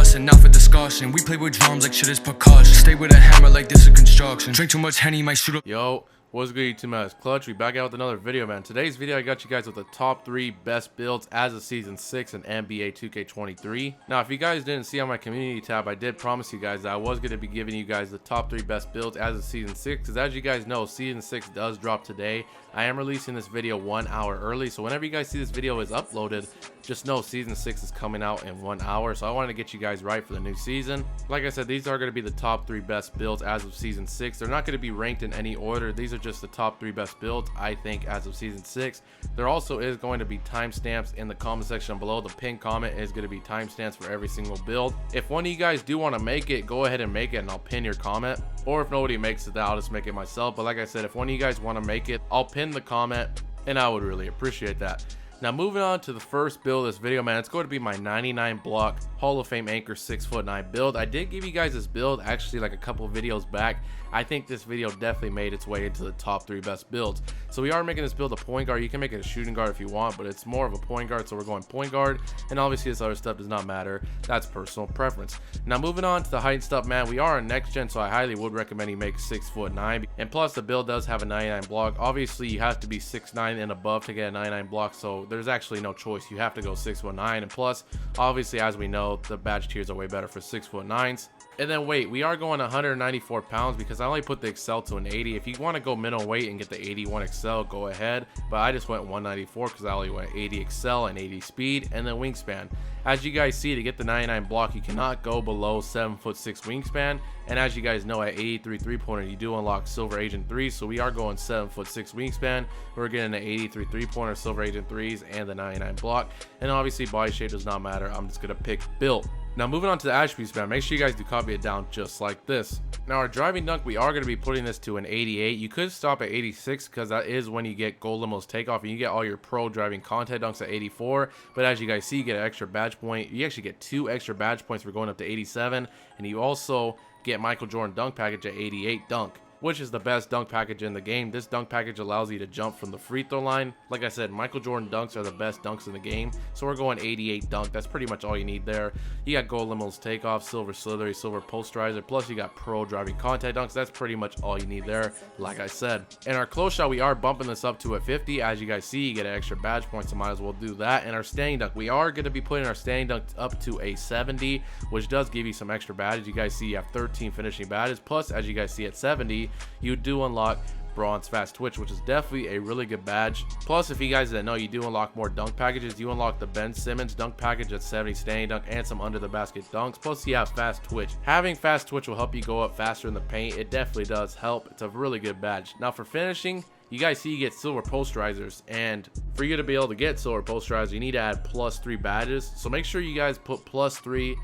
bussin', not for discussion. We play with drums like shit is percussion. Stay with a hammer like this is construction. Drink too much Henny, might shoot up. Yo, what's good YouTube, man? It's Clutch. We back out with another video, man. Today's video, I got you guys with the top 3 best builds as of Season 6 in NBA 2K23. Now, if you guys didn't see on my community tab, I did promise you guys that I was going to be giving you guys the top 3 best builds as of Season 6. Because as you guys know, Season 6 does drop today. I am releasing this video 1 hour early. So whenever you guys see this video is uploaded, just know Season 6 is coming out in 1 hour. So I wanted to get you guys right for the new season. Like I said, these are going to be the top 3 best builds as of Season 6. They're not going to be ranked in any order. These are just the top 3 best builds, I think, as of Season 6. There also is going to be timestamps in the comment section below. The pinned comment is going to be timestamps for every single build. If one of you guys do want to make it, go ahead and make it and I'll pin your comment. Or if nobody makes it, then I'll just make it myself. But like I said, if one of you guys want to make it, I'll pin the comment and I would really appreciate that. Now moving on to the first build of this video, man, it's going to be my 99 block Hall of Fame anchor 6'9" build. I did give you guys this build actually like a couple videos back. I think this video definitely made its way into the top 3 best builds. So we are making this build a point guard. You can make it a shooting guard if you want, but it's more of a point guard, so we're going point guard. And obviously this other stuff does not matter. That's personal preference. Now moving on to the height and stuff, man, we are on next gen, so I highly would recommend you make 6'9". And plus the build does have a 99 block. Obviously you have to be 6'9" and above to get a 99 block, so there's actually no choice. You have to go 6'9". And plus, obviously, as we know, the badge tiers are way better for 6'9". And then wait, we are going 194 pounds because I only put the XL to an 80. If you want to go minimum weight and get the 81 XL, go ahead. But I just went 194 because I only went 80 XL and 80 speed and then wingspan. As you guys see, to get the 99 block, you cannot go below 7'6" wingspan. And as you guys know, at 83 3-pointer, you do unlock Silver Agent 3s. So we are going 7'6" wingspan. We're getting the 83 3-pointer, Silver Agent 3s, and the 99 block. And obviously, body shape does not matter. I'm just going to pick build. Now moving on to the attributes, man, make sure you guys do copy it down just like this. Now our driving dunk, we are going to be putting this to an 88. You could stop at 86 because that is when you get gold limos takeoff and you get all your pro driving content dunks at 84. But as you guys see, you get an extra badge point. You actually get 2 extra badge points for going up to 87. And you also get Michael Jordan dunk package at 88 dunk, which is the best dunk package in the game. This dunk package allows you to jump from the free throw line. Like I said, Michael Jordan dunks are the best dunks in the game. So we're going 88 dunk. That's pretty much all you need there. You got gold limos takeoff, silver slithery, silver posterizer, plus you got pro driving contact dunks. That's pretty much all you need there, like I said. And our close shot, we are bumping this up to a 50. As you guys see, you get an extra badge point, so might as well do that. And our standing dunk, we are going to be putting our standing dunk up to a 70, which does give you some extra badges. You guys see you have 13 finishing badges. Plus, as you guys see at 70, you do unlock bronze fast twitch, which is definitely a really good badge. Plus, if you guys didn't know, you do unlock more dunk packages. You unlock the Ben Simmons dunk package at 70 standing dunk and some under the basket dunks. Plus you have fast twitch. Having fast twitch will help you go up faster in the paint. It definitely does help. It's a really good badge. Now for finishing, you guys see you get silver posterizers, and for you to be able to get silver posterizers, you need to add +3 badges. So make sure you guys put +3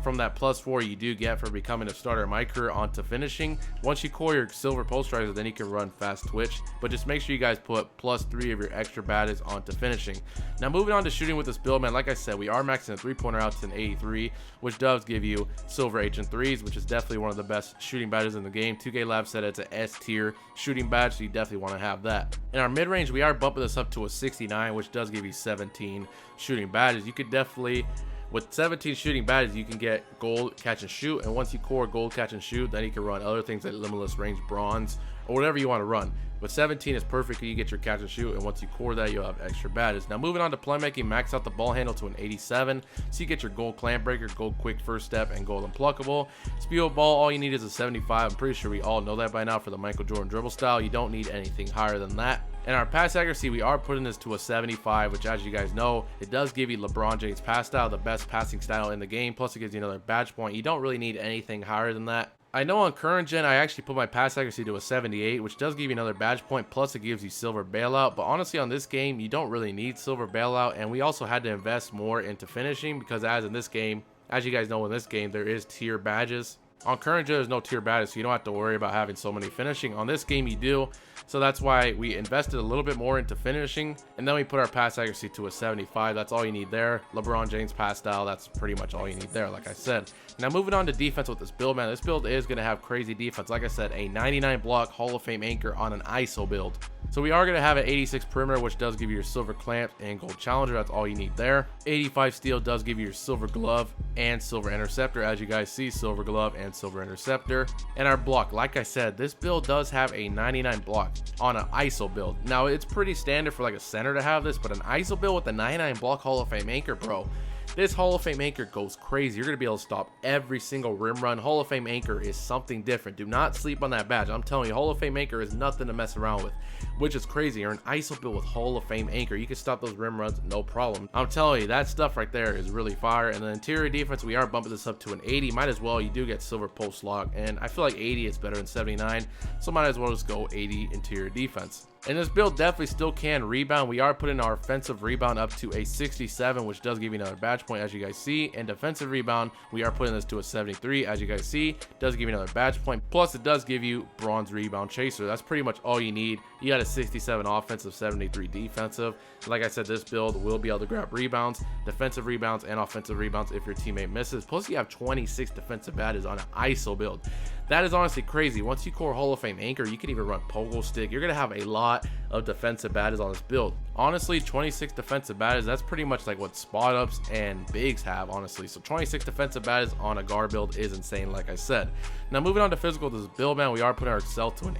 from that +4 you do get for becoming a starter in my career onto finishing. Once you core your silver posterizer, then you can run fast twitch, but just make sure you guys put +3 of your extra badges onto finishing. Now moving on to shooting with this build, man, like I said, we are maxing a 3-pointer out to an 83, which does give you Silver Agent 3s, which is definitely one of the best shooting badges in the game. 2K Lab said it's an S tier shooting badge, so you definitely want to have that. In our mid-range, we are bumping this up to a 69, which does give you 17 shooting badges. You could definitely, with 17 shooting badges, you can get gold catch and shoot, and once you core gold catch and shoot, then you can run other things like limitless range bronze or whatever you want to run. But 17 is perfect. You get your catch and shoot, and once you core that, you'll have extra badges. Now moving on to playmaking, max out the ball handle to an 87, so you get your gold clamp breaker, gold quick first step, and gold unpluckable. Speed of ball, all you need is a 75. I'm pretty sure we all know that by now for the Michael Jordan dribble style. You don't need anything higher than that. And our pass accuracy, we are putting this to a 75, which as you guys know, it does give you LeBron James pass style, the best passing style in the game. Plus it gives you another badge point. You don't really need anything higher than that. I know on current gen, I actually put my pass accuracy to a 78, which does give you another badge point. Plus it gives you silver bailout. But honestly, on this game, you don't really need silver bailout. And we also had to invest more into finishing because as in this game, as you guys know, in this game, there is tier badges. On current gen, there's no tier baddest, so you don't have to worry about having so many finishing. On this game, you do. So that's why we invested a little bit more into finishing, and then we put our pass accuracy to a 75. That's all you need there. LeBron James pass style, that's pretty much all you need there, like I said. Now moving on to defense with this build, man. This build is going to have crazy defense. Like I said, a 99 block Hall of Fame anchor on an ISO build. So we are going to have an 86 perimeter, which does give you your silver clamp and gold challenger. That's all you need there. 85 steel does give you your silver glove and silver interceptor. As you guys see, silver glove and silver interceptor. And our block, like I said, this build does have a 99 block on an ISO build. Now it's pretty standard for like a center to have this, but an ISO build with a 99 block Hall of Fame anchor, bro, this Hall of Fame anchor goes crazy. You're going to be able to stop every single rim run. Hall of Fame anchor is something different. Do not sleep on that badge. I'm telling you, Hall of Fame anchor is nothing to mess around with, which is crazy. You're an ISO build with Hall of Fame anchor. You can stop those rim runs, no problem. I'm telling you, that stuff right there is really fire. And the interior defense, we are bumping this up to an 80. Might as well. You do get silver post lock, and I feel like 80 is better than 79, so might as well just go 80 interior defense. And this build definitely still can rebound. We are putting our offensive rebound up to a 67, which does give you another badge point, as you guys see. And defensive rebound, we are putting this to a 73, as you guys see. Does give you another badge point. Plus, it does give you bronze rebound chaser. That's pretty much all you need. You got a 67 offensive, 73 defensive. Like I said, this build will be able to grab rebounds, defensive rebounds, and offensive rebounds if your teammate misses. Plus, you have 26 defensive badges on an ISO build. That is honestly crazy. Once you core Hall of Fame anchor, you can even run pogo stick. You're going to have a lot of defensive badges on this build. Honestly, 26 defensive badges, that's pretty much like what spot ups and bigs have, honestly. So 26 defensive badges on a guard build is insane, like I said. Now moving on to physical, this build, man, we are putting our xClxtch to an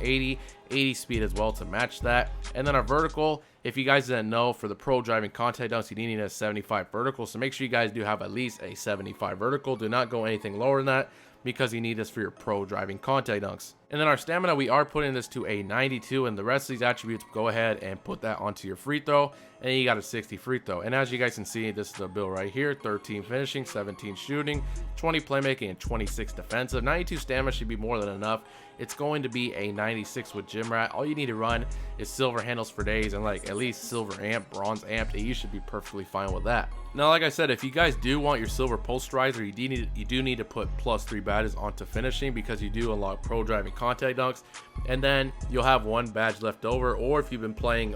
80 speed as well to match that. And then our vertical, if you guys didn't know, for the pro driving contact dunks, you need a 75 vertical. So make sure you guys do have at least a 75 vertical. Do not go anything lower than that, because you need this for your pro driving contact dunks. And then our stamina, we are putting this to a 92, and the rest of these attributes, go ahead and put that onto your free throw, and you got a 60 free throw. And as you guys can see, this is the build right here: 13 finishing, 17 shooting, 20 playmaking, and 26 defensive. 92 stamina should be more than enough. It's going to be a 96 with gym rat. All you need to run is silver handles for days and like at least silver amp, bronze amp. You should be perfectly fine with that. Now, like I said, if you guys do want your silver posterizer, you do need to put +3 badges onto finishing, because you do unlock pro driving contact dunks, and then you'll have 1 badge left over. Or if you've been playing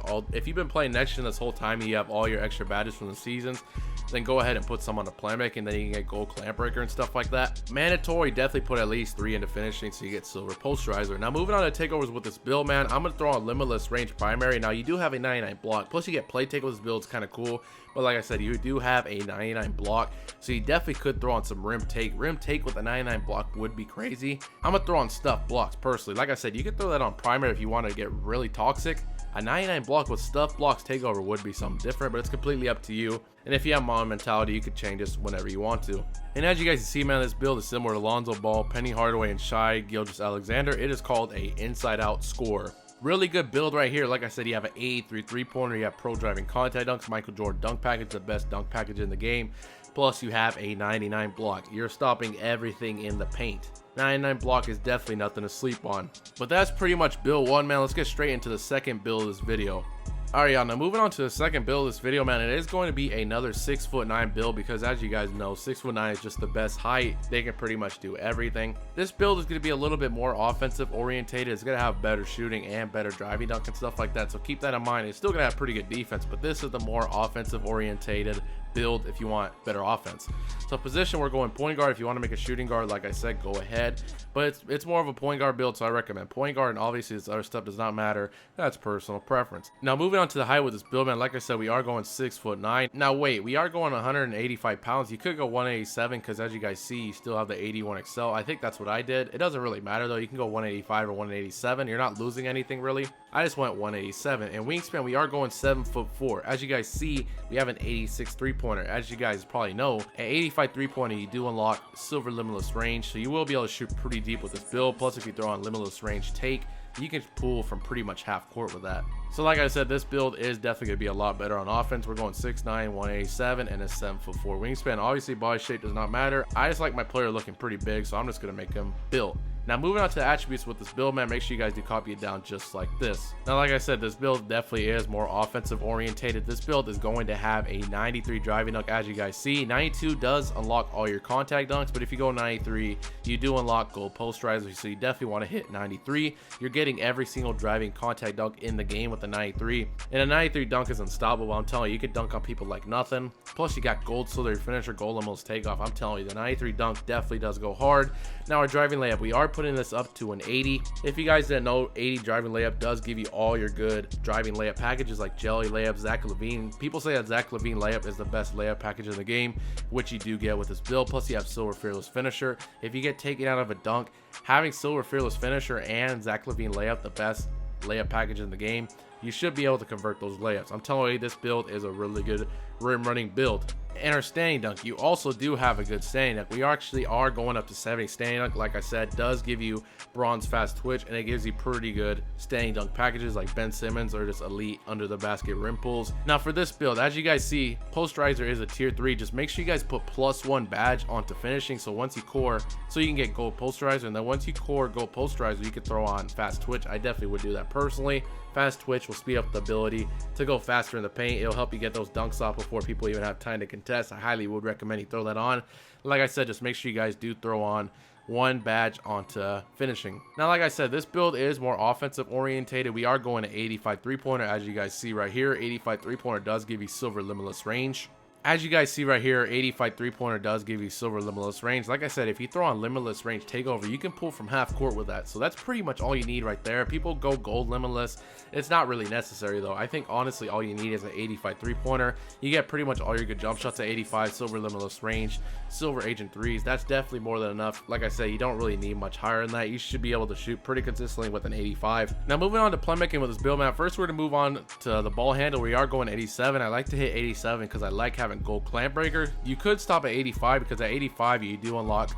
next gen this whole time and you have all your extra badges from the seasons, then go ahead and put some on the playmaking, and then you can get gold clamp breaker and stuff like that. Mandatory, definitely put at least 3 into finishing so you get silver posterizer. Now moving on to takeovers with this build, man, I'm gonna throw on limitless range primary. Now you do have a 99 block, plus you get play take with this build. It's kind of cool, but like I said, you do have a 99 block, so you definitely could throw on some rim take with a 99 block would be crazy. I'm gonna throw on stuff blocks personally. Like I said, you could throw that on primary if you want to get really toxic. A 99 block with stuff blocks takeover would be something different, but it's completely up to you. And if you have mom mentality, you could change this whenever you want to. And as you guys can see, man, this build is similar to Lonzo Ball, Penny Hardaway, and Shai Gilgeous-Alexander. It is called a inside out scorer. Really good build right here. Like I said, you have an 83 3-pointer, you have pro driving contact dunks, Michael Jordan dunk package, the best dunk package in the game. Plus you have a 99 block. You're stopping everything in the paint. 99 block is definitely nothing to sleep on. But that's pretty much build 1, man. Let's get straight into the second build of this video. Alright, y'all, now moving on to the second build of this video, man, it is going to be another 6'9" build, because as you guys know, 6'9" is just the best height. They can pretty much do everything. This build is going to be a little bit more offensive orientated. It's going to have better shooting and better driving dunk and stuff like that, so keep that in mind. It's still going to have pretty good defense, but this is the more offensive orientated build if you want better offense. So position, we're going point guard. If you want to make a shooting guard, like I said, go ahead, but it's more of a point guard build, so I recommend point guard. And obviously this other stuff does not matter, that's personal preference. Now moving on to the height with this build, man, like I said, we are going 6'9". Now wait, we are going 185 pounds. You could go 187, because as you guys see, you still have the 81 XL. I think that's what I did. It doesn't really matter though. You can go 185 or 187. You're not losing anything really. I just went 187. And wingspan, we are going 7'4". As you guys see, we have an 86 3-pointer. As you guys probably know, an 85 3-pointer, you do unlock silver limitless range, so you will be able to shoot pretty deep with this build. Plus, if you throw on limitless range take, you can pull from pretty much half court with that. So like I said, this build is definitely going to be a lot better on offense. We're going 6'9", 187, and a 7'4" wingspan. Obviously, body shape does not matter. I just like my player looking pretty big, so I'm just going to make him built. Now moving on to the attributes with this build, man, make sure you guys do copy it down just like this. Now like I said, this build definitely is more offensive orientated. This build is going to have a 93 driving dunk, as you guys see. 92 does unlock all your contact dunks, but if you go 93, you do unlock gold posterizer, so you definitely want to hit 93. You're getting every single driving contact dunk in the game with the 93, and a 93 dunk is unstoppable. I'm telling you, you can dunk on people like nothing. Plus you got gold slither finisher, gold almost takeoff. I'm telling you, the 93 dunk definitely does go hard. Now our driving layup, we are putting this up to an 80. If you guys didn't know, 80 driving layup does give you all your good driving layup packages like jelly layup, Zach LaVine. People say that Zach LaVine layup is the best layup package in the game, which you do get with this build. Plus you have silver fearless finisher. If you get taken out of a dunk, having silver fearless finisher and Zach LaVine layup, the best layup package in the game, you should be able to convert those layups. I'm telling you, this build is a really good rim running build. And our standing dunk, you also do have a good standing dunk. We actually are going up to 70 standing dunk. Like I said, does give you bronze fast twitch, and it gives you pretty good standing dunk packages like Ben Simmons or just elite under the basket rim pulls. Now for this build, as you guys see, posterizer is a tier 3. Just make sure you guys put +1 badge onto finishing, so once you core, so you can get gold posterizer, and then once you core gold posterizer, you can throw on fast twitch. I definitely would do that personally. Fast twitch will speed up the ability to go faster in the paint. It'll help you get those dunks off before people even have time to contest. I highly would recommend you throw that on. Like I said, just make sure you guys do throw on 1 badge onto finishing. Now like I said, this build is more offensive orientated. We are going to 85 3-pointer, as you guys see right here. 85 3-pointer does give you silver limitless range. As you guys see right here, 85 3-pointer does give you silver limitless range. Like I said, if you throw on limitless range takeover, you can pull from half court with that. So that's pretty much all you need right there. People go gold limitless. It's not really necessary though. I think honestly all you need is an 85 3-pointer. You get pretty much all your good jump shots at 85, silver limitless range, silver agent 3s. That's definitely more than enough. Like I said, you don't really need much higher than that. You should be able to shoot pretty consistently with an 85. Now moving on to playmaking with this build, man. First we're going to move on to the ball handle. We are going 87. I like to hit 87 because I like having gold clamp breaker. You could stop at 85 because at 85 you do unlock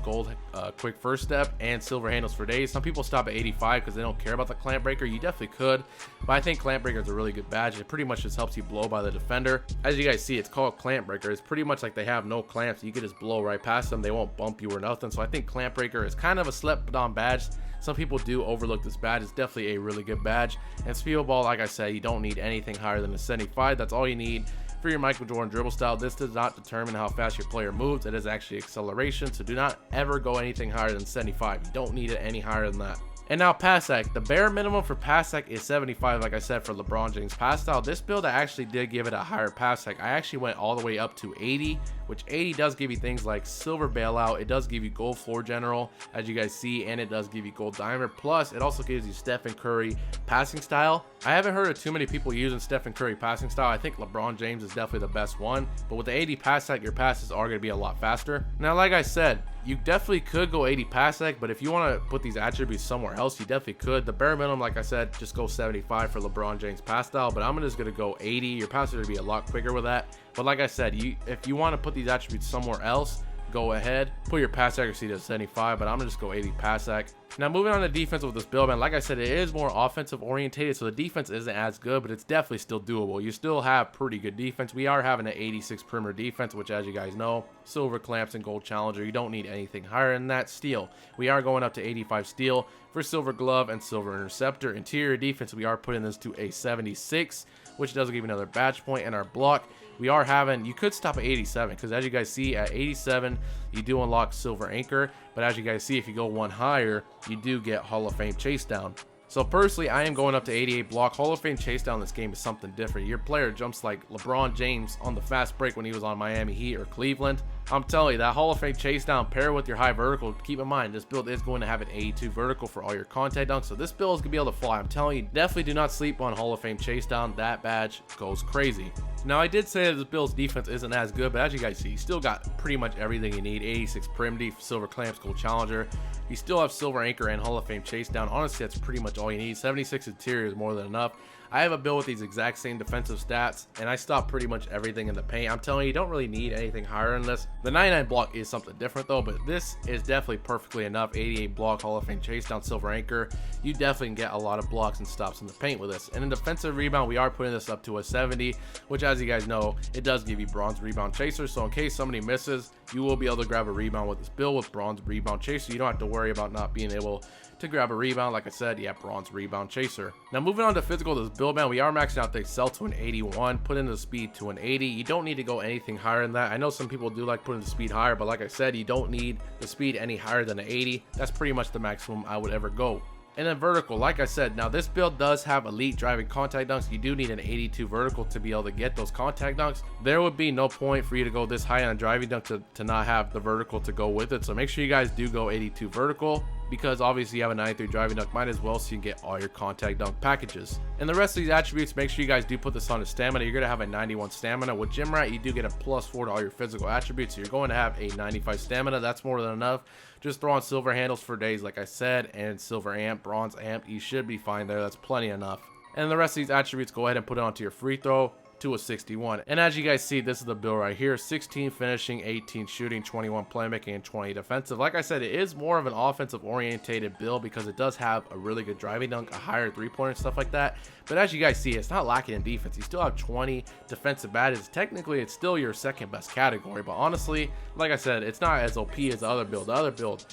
gold quick first step and silver handles for days. Some people stop at 85 because they don't care about the clamp breaker. You definitely could, but I think clamp breaker is a really good badge. It pretty much just helps you blow by the defender. As you guys see, it's called clamp breaker. It's pretty much like they have no clamps. You can just blow right past them. They won't bump you or nothing. So I think clamp breaker is kind of a slept on badge. Some people do overlook this badge. It's definitely a really good badge. And speed ball, like I said, you don't need anything higher than a 75. That's all you need for your Michael Jordan dribble style. This does not determine how fast your player moves. It is actually acceleration, so do not ever go anything higher than 75. You don't need it any higher than that. And now pass sec. The bare minimum for pass sec is 75, like I said, for LeBron James pass style. This build, I actually did give it a higher pass sec. I actually went all the way up to 80, which 80 does give you things like silver bailout. It does give you gold floor general, as you guys see, and it does give you gold diamond. Plus, it also gives you Stephen Curry passing style. I haven't heard of too many people using Stephen Curry passing style. I think LeBron James is definitely the best one, but with the 80 pass sec, your passes are going to be a lot faster. Now, like I said, you definitely could go 80 pass sec, but if you want to put these attributes somewhere else, you definitely could. The bare minimum, like I said, just go 75 for LeBron James pass style, but I'm just going to go 80. Your passes are going to be a lot quicker with that. But like I said, if you want to put these attributes somewhere else, go ahead, put your pass accuracy to 75, but I'm gonna just go 80 pass sec. Now moving on to defense with this build, man, like I said, it is more offensive orientated, so the defense isn't as good, but it's definitely still doable. You still have pretty good defense. We are having an 86 perimeter defense, which, as you guys know, silver clamps and gold challenger. You don't need anything higher than that. Steal, we are going up to 85 steal for silver glove and silver interceptor. Interior defense, we are putting this to a 76, which does give you another badge point. And our block, we are having, you could stop at 87, because as you guys see, at 87 you do unlock silver anchor, but as you guys see, if you go one higher, you do get Hall of Fame chase down. So personally, I am going up to 88 block. Hall of Fame chase down in this game is something different. Your player jumps like LeBron James on the fast break when he was on Miami Heat or Cleveland. I'm telling you, that Hall of Fame chase down paired with your high vertical, keep in mind, this build is going to have an 82 vertical for all your contact dunks. So this build is going to be able to fly. I'm telling you, definitely do not sleep on Hall of Fame chase down. That badge goes crazy. Now, I did say that this build's defense isn't as good, but as you guys see, you still got pretty much everything you need. 86 prim def, silver clamps, gold challenger. You still have silver anchor and Hall of Fame chase down. Honestly, that's pretty much all you need. 76 interior is more than enough. I have a build with these exact same defensive stats, and I stop pretty much everything in the paint. I'm telling you, you don't really need anything higher than this. The 99 block is something different though, but this is definitely perfectly enough. 88 block, Hall of Fame chase down, silver anchor. You definitely can get a lot of blocks and stops in the paint with this. And in defensive rebound, we are putting this up to a 70, which, as you guys know, it does give you bronze rebound chaser, so in case somebody misses, you will be able to grab a rebound with this build with bronze rebound chaser. You don't have to worry about not being able to grab a rebound. Like I said, yeah, bronze rebound chaser. Now moving on to physical, this build, man, we are maxing out the excel to an 81, put in the speed to an 80. You don't need to go anything higher than that. I know some people do like putting the speed higher, but like I said, you don't need the speed any higher than an 80. That's pretty much the maximum I would ever go. And then vertical, like I said, now this build does have elite driving contact dunks. You do need an 82 vertical to be able to get those contact dunks. There would be no point for you to go this high on a driving dunk to not have the vertical to go with it. So make sure you guys do go 82 vertical, because obviously you have a 93 driving dunk, might as well, so you can get all your contact dunk packages. And the rest of these attributes, make sure you guys do put this on a stamina. You're going to have a 91 stamina. With gym rat, you do get a +4 to all your physical attributes, so you're going to have a 95 stamina. That's more than enough. Just throw on silver handles for days, like I said, and silver amp, bronze amp, you should be fine there. That's plenty enough. And the rest of these attributes, go ahead and put it onto your free throw to a 61. And as you guys see, this is the build right here: 16 finishing, 18 shooting, 21 playmaking, and 20 defensive. Like I said, it is more of an offensive orientated build because it does have a really good driving dunk, a higher three-pointer, and stuff like that. But as you guys see, it's not lacking in defense. You still have 20 defensive badges. Technically, it's still your second best category, but honestly, like I said, it's not as OP as the other build. The other build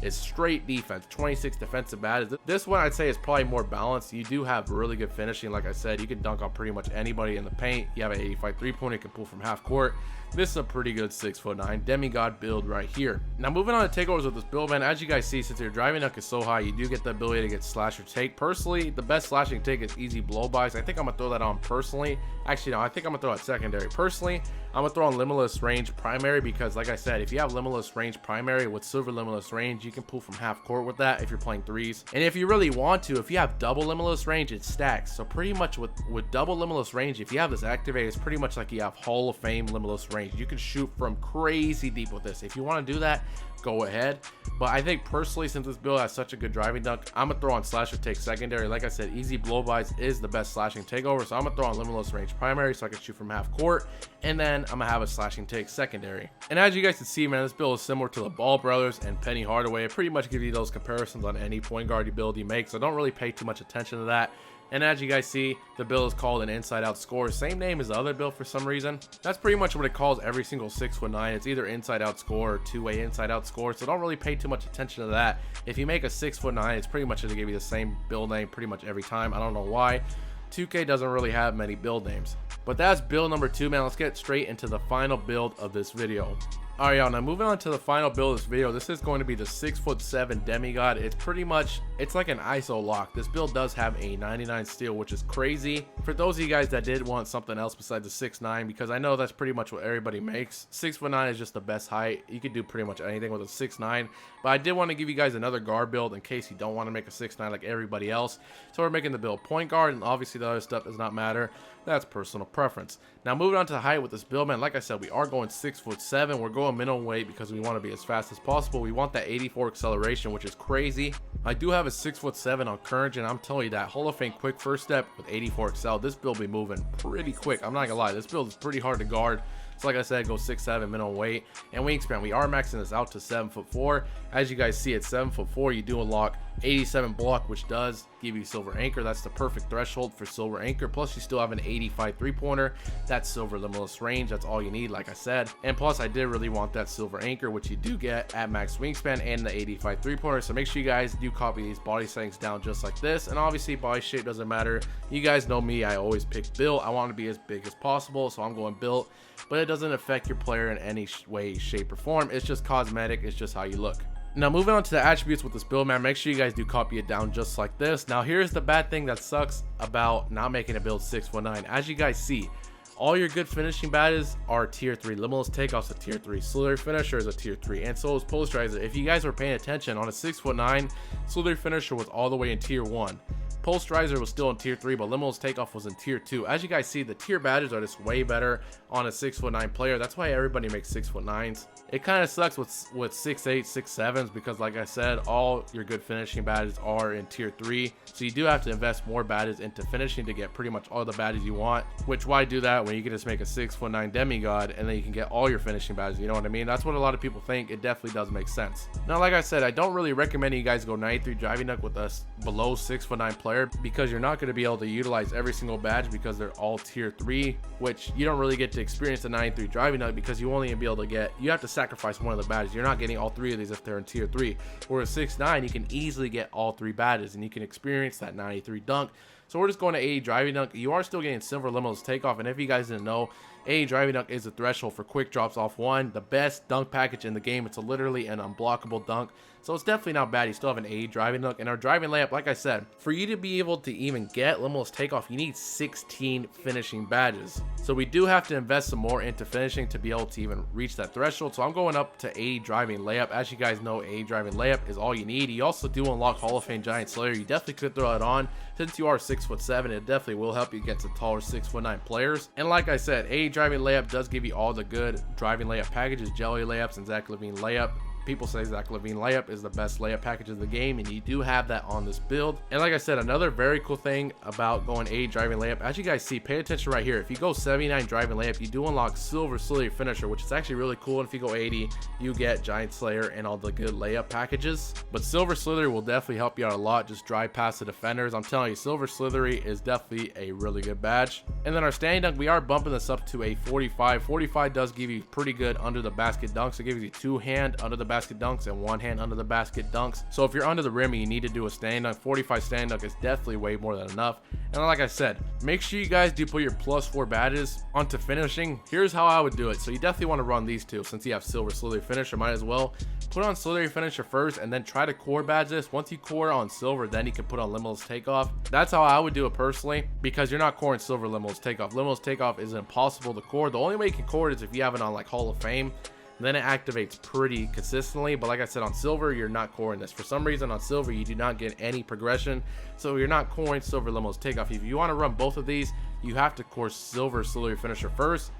is straight defense, 26 defensive badges. This one I'd say is probably more balanced. You do have really good finishing. Like I said, you can dunk on pretty much anybody in the paint. You have an 85 three-pointer, you can pull from half court. This is a pretty good 6'9" demigod build right here. Now moving on to takeovers with this build, man, as you guys see, since your driving dunk is so high, you do get the ability to get slash or take. Personally, the best slashing take is easy blow-bys. I think I'm gonna throw that on personally. Actually, no, I think I'm gonna throw it secondary. Personally, I'm gonna throw on limitless range primary, because like I said, if you have limitless range primary with silver limitless range, you can pull from half court with that if you're playing threes. And if you really want to, if you have double limitless range, it stacks. So pretty much with double limitless range, if you have this activated, it's pretty much like you have Hall of Fame limitless range. You can shoot from crazy deep with this. If you want to do that, go ahead. But I think personally, since this build has such a good driving dunk, I'm gonna throw on slash or take secondary. Like I said, easy blow-bys is the best slashing takeover, so I'm gonna throw on limitless range primary so I can shoot from half court, and then I'm gonna have a slashing take secondary. And as you guys can see, man, this build is similar to the Ball Brothers and Penny Hardaway. It pretty much gives you those comparisons on any point guard build you make, so don't really pay too much attention to that. And as you guys see, the build is called an inside out score, same name as the other build for some reason. That's pretty much what it calls every single 6'9". It's either inside out score or two-way inside out score, so don't really pay too much attention to that. If you make a 6'9", it's pretty much going to give you the same build name pretty much every time. I don't know why. 2K doesn't really have many build names. But that's build number 2, man. Let's get straight into the final build of this video. Alright, y'all, now moving on to the final build of this video. This is going to be the 6'7" demigod. It's pretty much, it's like an ISO lock. This build does have a 99 steal, which is crazy. For those of you guys that did want something else besides the 6'9", because I know that's pretty much what everybody makes. 6'9" is just the best height. You could do pretty much anything with a 6'9". But I did want to give you guys another guard build in case you don't want to make a 6'9" like everybody else. So we're making the build point guard, and obviously the other stuff does not matter. That's personal preference. Now moving on to the height with this build, man, like I said, we are going 6'7". We're going minimum weight because we want to be as fast as possible. We want that 84 acceleration, which is crazy. I do have a 6'7" on Courage, and I'm telling you that Hall of Fame quick first step with 84 excel, this build be moving pretty quick. I'm not gonna lie, this build is pretty hard to guard. So like I said, go 6'7" minimum weight. And wingspan, we are maxing this out to 7'4". As you guys see, at 7'4", you do unlock 87 block, which does give you silver anchor. That's the perfect threshold for silver anchor. Plus you still have an 85 three-pointer. That's silver limitless range. That's all you need, like I said. And plus I did really want that silver anchor, which you do get at max wingspan and the 85 three-pointer. So make sure you guys do copy these body settings down just like this. And obviously body shape doesn't matter. You guys know me, I always pick built. I want to be as big as possible, so I'm going built. But it doesn't affect your player in any way, shape, or form. It's just cosmetic. It's just how you look. Now moving on to the attributes with this build, man, make sure you guys do copy it down just like this. Now here's the bad thing that sucks about not making a build 6'9". As you guys see, all your good finishing badges are tier 3. Limitless takeoff's a tier 3. Slither finisher is a tier 3. And so is posterizer. If you guys were paying attention, on a 6'9", Slither finisher was all the way in tier 1. Posterizer was still in tier 3, but Limitless Takeoff was in tier 2. As you guys see, the tier badges are just way better on a 6'9" player. That's why everybody makes 6'9s. It kind of sucks with 6'8", 6'7s because, like I said, all your good finishing badges are in tier 3. So you do have to invest more badges into finishing to get pretty much all the badges you want. Which, why do that when you can just make a 6'9" demigod and then you can get all your finishing badges? You know what I mean? That's what a lot of people think. It definitely does make sense. Now, like I said, I don't really recommend you guys go 93 driving dunk with a below 6'9" player. player, because you're not going to be able to utilize every single badge because they're all tier 3, which you don't really get to experience the 93 driving dunk because you only be able to get, you have to sacrifice one of the badges. You're not getting all 3 of these if they're in tier 3. Whereas 6'9", you can easily get all 3 badges and you can experience that 93 dunk. So we're just going to 80 driving dunk. You are still getting silver limitless takeoff, and if you guys didn't know, 80 driving dunk is the threshold for quick drops off 1, the best dunk package in the game. It's literally an unblockable dunk, so it's definitely not bad. You still have an 80 driving dunk, and our driving layup, like I said, for you to be able to even get limitless takeoff, you need 16 finishing badges. So we do have to invest some more into finishing to be able to even reach that threshold. So I'm going up to 80 driving layup. As you guys know, 80 driving layup is all you need. You also do unlock Hall of Fame Giant Slayer. You definitely could throw it on. Since you are 6'7", it definitely will help you against the taller 6'9" players. And like I said, 80 driving layup does give you all the good driving layup packages, jelly layups, and Zach LaVine layup. People say Zach LaVine layup is the best layup package of the game, and you do have that on this build. And like I said, another very cool thing about going 80 driving layup, as you guys see, pay attention right here. If you go 79 driving layup, you do unlock silver slither finisher, which is actually really cool. And if you go 80, you get giant slayer and all the good layup packages. But silver slither will definitely help you out a lot. Just drive past the defenders. I'm telling you, silver slithery is definitely a really good badge. And then our standing dunk, we are bumping this up to a 45. 45 does give you pretty good under the basket dunks. It gives you 2-hand under the basket dunks and 1-hand under the basket dunks. So if you're under the rim and you need to do a standing dunk, 45 standing dunk is definitely way more than enough. And like I said, make sure you guys do put your +4 badges onto finishing. Here's how I would do it. So you definitely want to run these two. Since you have silver slithery finisher, might as well put on slithery finisher first and then try to core badge this. Once you core on silver, then you can put on limitless takeoff. That's how I would do it personally, because you're not coring silver limitless takeoff. Limitless takeoff is impossible to core. The only way you can core it is if you have it on like Hall of Fame. Then it activates pretty consistently. But like I said, on silver, you're not coring this. For some reason on silver, you do not get any progression, so you're not coring silver limitless takeoff. If you want to run both of these, you have to core silver slithery finisher first,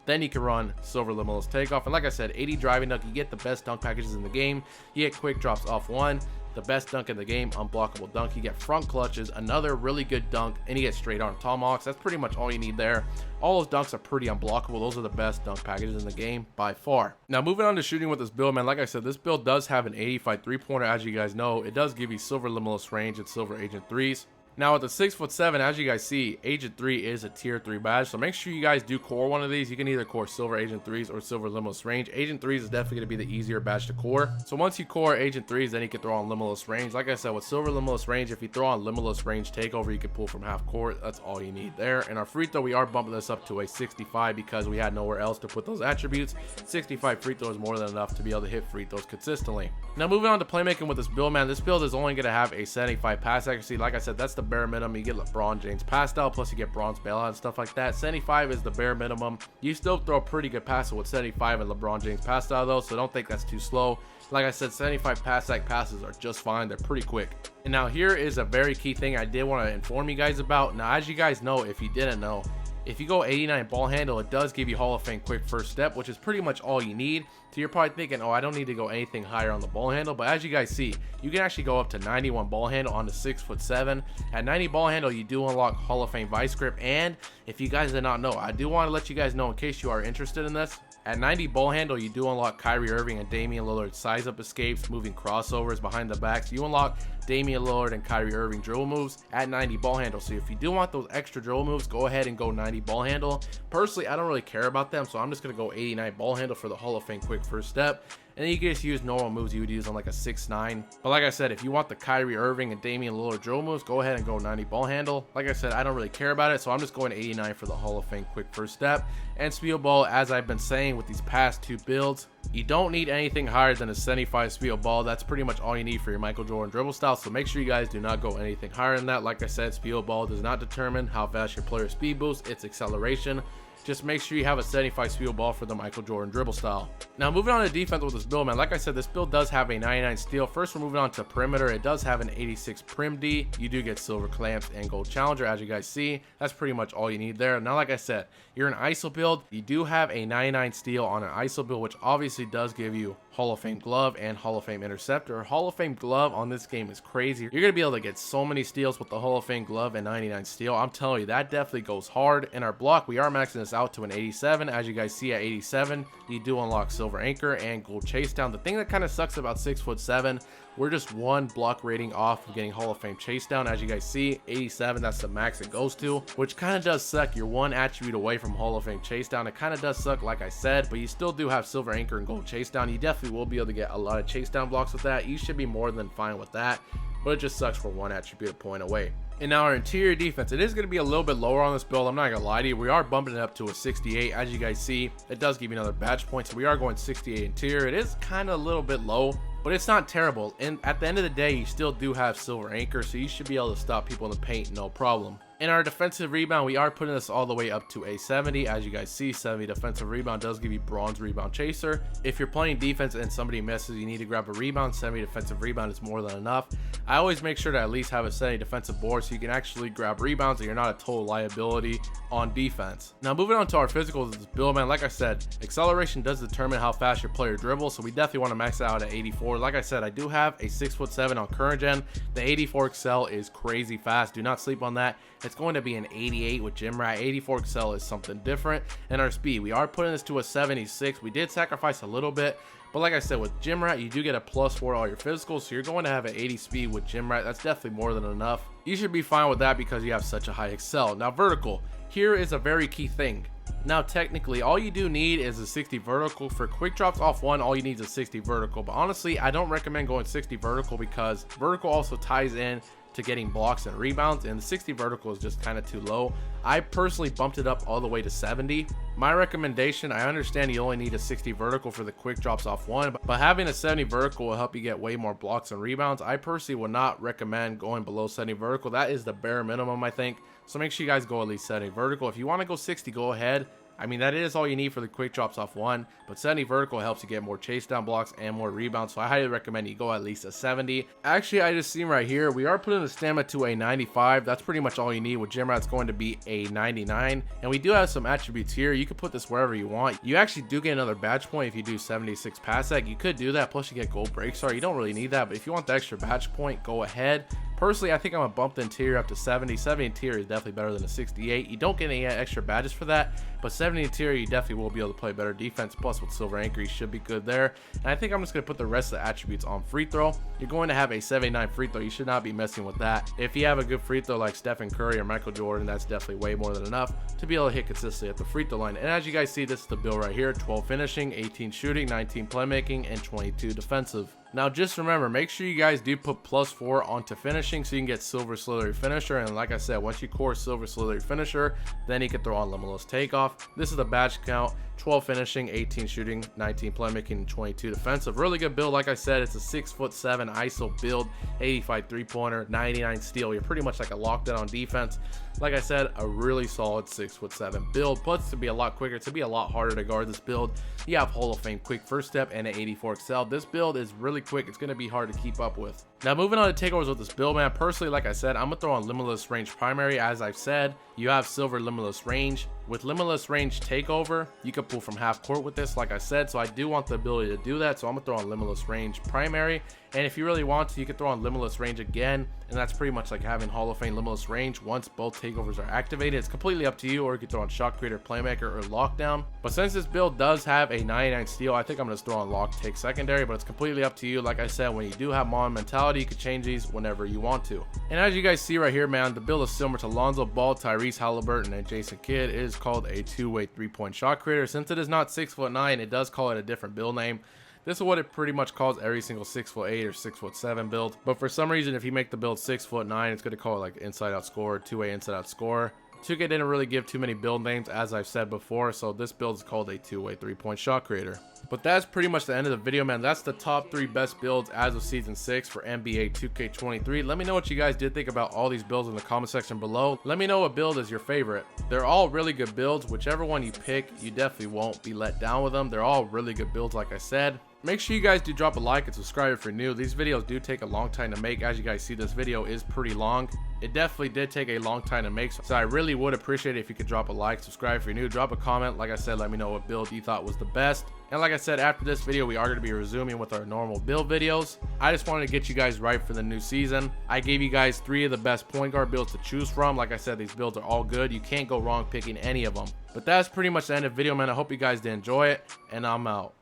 then you can run silver limitless takeoff. And like I said, 80 driving dunk, you get the best dunk packages in the game. You get quick drops off 1, the best dunk in the game, unblockable dunk. You get front clutches, another really good dunk, and you get straight arm tomahawks. That's pretty much all you need there. All those dunks are pretty unblockable. Those are the best dunk packages in the game by far. Now moving on to shooting with this build, man, like I said, this build does have an 85 3-pointer. As you guys know, it does give you silver limitless range and silver agent 3s. Now with the 6'7", as you guys see, Agent 3 is a tier 3 badge, so make sure you guys do core one of these. You can either core silver Agent 3s or silver limitless range. Agent 3s is definitely going to be the easier badge to core. So once you core Agent 3s, then you can throw on limitless range. Like I said, with silver limitless range, if you throw on limitless range takeover, you can pull from half court. That's all you need there. And our free throw, we are bumping this up to a 65 because we had nowhere else to put those attributes. 65 free throw is more than enough to be able to hit free throws consistently. Now moving on to playmaking with this build, man, this build is only going to have a 75 pass accuracy. Like I said, that's the bare minimum. You get LeBron James pass style, plus you get bronze bailout and stuff like that. 75 is the bare minimum. You still throw a pretty good passer with 75 and LeBron James pass style though, so don't think that's too slow. Like I said, 75 pass sack passes are just fine. They're pretty quick. And now here is a very key thing I did want to inform you guys about. Now, as you guys know, if you didn't know, if you go 89 ball handle, it does give you Hall of Fame quick first step, which is pretty much all you need. So you're probably thinking, oh, I don't need to go anything higher on the ball handle. But as you guys see, you can actually go up to 91 ball handle on the 6'7". At 90 ball handle, you do unlock Hall of Fame vice grip. And if you guys did not know, I do want to let you guys know in case you are interested in this. At 90 ball handle, you do unlock Kyrie Irving and Damian Lillard size up escapes, moving crossovers behind the backs. You unlock Damian Lillard and Kyrie Irving dribble moves at 90 ball handle. So if you do want those extra dribble moves, go ahead and go 90 ball handle. Personally, I don't really care about them, so I'm just going to go 89 ball handle for the Hall of Fame quick first step. And then you can just use normal moves you would use on like a 6'9". But like I said, if you want the Kyrie Irving and Damian Lillard dribble moves, go ahead and go 90 ball handle. Like I said, I don't really care about it, so I'm just going 89 for the Hall of Fame quick first step. And speed ball, as I've been saying with these past two builds, you don't need anything higher than a 75 speed ball. That's pretty much all you need for your Michael Jordan dribble style. So make sure you guys do not go anything higher than that. Like I said, speed ball does not determine how fast your player speed boosts, it's acceleration. Just make sure you have a 75 speed ball for the Michael Jordan dribble style. Now moving on to defense with this build, man. Like I said, this build does have a 99 steal. First, we're moving on to perimeter. It does have an 86 prim D. You do get silver clamps and gold challenger, as you guys see. That's pretty much all you need there. Now, like I said, you're an ISO build. You do have a 99 steal on an ISO build, which obviously does give you Hall of Fame glove, and Hall of Fame interceptor. Hall of Fame glove on this game is crazy. You're gonna be able to get so many steals with the Hall of Fame glove and 99 steal. I'm telling you, that definitely goes hard. In our block, we are maxing this out to an 87. As you guys see at 87, you do unlock silver anchor and gold chase down. The thing that kind of sucks about 6'7", we're just one block rating off of getting Hall of Fame chase down. As you guys see, 87, that's the max it goes to, which kind of does suck. You're one attribute away from Hall of Fame chase down. It kind of does suck, like I said, but you still do have silver anchor and gold chase down. You definitely will be able to get a lot of chase down blocks with that. You should be more than fine with that, but it just sucks for one attribute point away. And now our interior defense, it is going to be a little bit lower on this build. I'm not gonna lie to you, we are bumping it up to a 68. As you guys see, it does give you another badge point, so we are going 68 interior. It is kind of a little bit low, but it's not terrible. And at the end of the day, you still do have silver anchor, so you should be able to stop people in the paint no problem. In our defensive rebound, we are putting this all the way up to a 70. As you guys see, 70 defensive rebound does give you bronze rebound chaser. If you're playing defense and somebody misses, you need to grab a rebound. 70 defensive rebound is more than enough. I always make sure to at least have a 70 defensive board so you can actually grab rebounds and you're not a total liability on defense. Now moving on to our physicals of this build, man, like I said, acceleration does determine how fast your player dribbles, so we definitely want to max it out at 84. Like I said, I do have a 6'7" on current gen. The 84 xClxtch is crazy fast. Do not sleep on that. It's going to be an 88 with gym rat. 84 xClxtch is something different. And our speed, we are putting this to a 76. We did sacrifice a little bit, but like I said, with gym rat, you do get a +4 to all your physicals, so you're going to have an 80 speed with gym rat. That's definitely more than enough. You should be fine with that because you have such a high xClxtch. Now vertical, here is a very key thing. Now technically, all you do need is a 60 vertical. For quick drops off one, all you need is a 60 vertical, but honestly, I don't recommend going 60 vertical because vertical also ties in to getting blocks and rebounds, and the 60 vertical is just kind of too low. I personally bumped it up all the way to 70. My recommendation, I understand you only need a 60 vertical for the quick drops off one, but having a 70 vertical will help you get way more blocks and rebounds. I personally would not recommend going below 70 vertical. That is the bare minimum, I think. So make sure you guys go at least 70 vertical. If you want to go 60, go ahead. I mean, that is all you need for the quick drops off one, but 70 vertical helps you get more chase down blocks and more rebounds, so I highly recommend you go at least a 70. Actually, I just seen right here, we are putting the stamina to a 95. That's pretty much all you need. With gym rat, it's going to be a 99, and we do have some attributes here. You can put this wherever you want. You actually do get another badge point if you do 76 pass sec. You could do that, plus you get gold break star. You don't really need that, but if you want the extra badge point, go ahead. Personally, I think I'm gonna bump the interior up to 70. 70 interior is definitely better than a 68. You don't get any extra badges for that, but 70 interior, you definitely will be able to play better defense. Plus, with silver anchor, you should be good there. And I think I'm just gonna put the rest of the attributes on free throw. You're going to have a 79 free throw. You should not be messing with that. If you have a good free throw like Stephen Curry or Michael Jordan, that's definitely way more than enough to be able to hit consistently at the free throw line. And as you guys see, this is the build right here: 12 finishing, 18 shooting, 19 playmaking, and 22 defensive. Now just remember, make sure you guys do put +4 onto finishing so you can get silver slithery finisher. And like I said, once you core silver slithery finisher, then you can throw on limitless takeoff. This is the badge count: 12 finishing, 18 shooting, 19 playmaking, and 22 defensive. Really good build. Like I said, it's a 6'7" ISO build, 85 3-pointer, 99 steal. You're pretty much like a lockdown on defense. Like I said, a really solid 6'7" build. Plus, to be a lot quicker, to be a lot harder to guard this build, you have Hall of Fame quick first step and an 84 xClxtch. This build is really quick. It's going to be hard to keep up with. Now moving on to takeovers with this build, man, personally, like I said, I'm gonna throw on limitless range primary. As I've said, you have silver limitless range. With limitless range takeover, you can pull from half court with this, like I said, so I do want the ability to do that, so I'm gonna throw on limitless range primary. And if you really want to, you can throw on limitless range again, and that's pretty much like having Hall of Fame limitless range once both takeovers are activated. It's completely up to you, or you can throw on shot creator, playmaker, or lockdown. But since this build does have a 99 steal, I think I'm gonna throw on lock take secondary, but it's completely up to you. Like I said, when you do have mon mentality, you can change these whenever you want to. And as you guys see right here, man, the build is similar to Lonzo Ball, Tyrese Halliburton, and Jason Kidd. It is called a two-way three-point shot creator. Since it is not 6'9", it does call it a different build name. This is what it pretty much calls every single 6'8" or 6'7" build. But for some reason, if you make the build 6'9", it's going to call it like inside out scorer, two-way inside out scorer. 2K didn't really give too many build names, as I've said before, so this build is called a two-way three-point shot creator. But that's pretty much the end of the video, man. That's the top 3 best builds as of Season 6 for NBA 2K23. Let me know what you guys did think about all these builds in the comment section below. Let me know what build is your favorite. They're all really good builds. Whichever one you pick, you definitely won't be let down with them. They're all really good builds, like I said. Make sure you guys do drop a like and subscribe if you're new. These videos do take a long time to make. As you guys see, this video is pretty long. it definitely did take a long time to make, so I really would appreciate it if you could drop a like, subscribe if you're new, drop a comment. Like I said, let me know what build you thought was the best. And like I said, after this video, we are going to be resuming with our normal build videos. I just wanted to get you guys right for the new season. I gave you guys 3 of the best point guard builds to choose from. Like I said, these builds are all good. You can't go wrong picking any of them. But that's pretty much the end of the video, man. I hope you guys did enjoy it, and I'm out.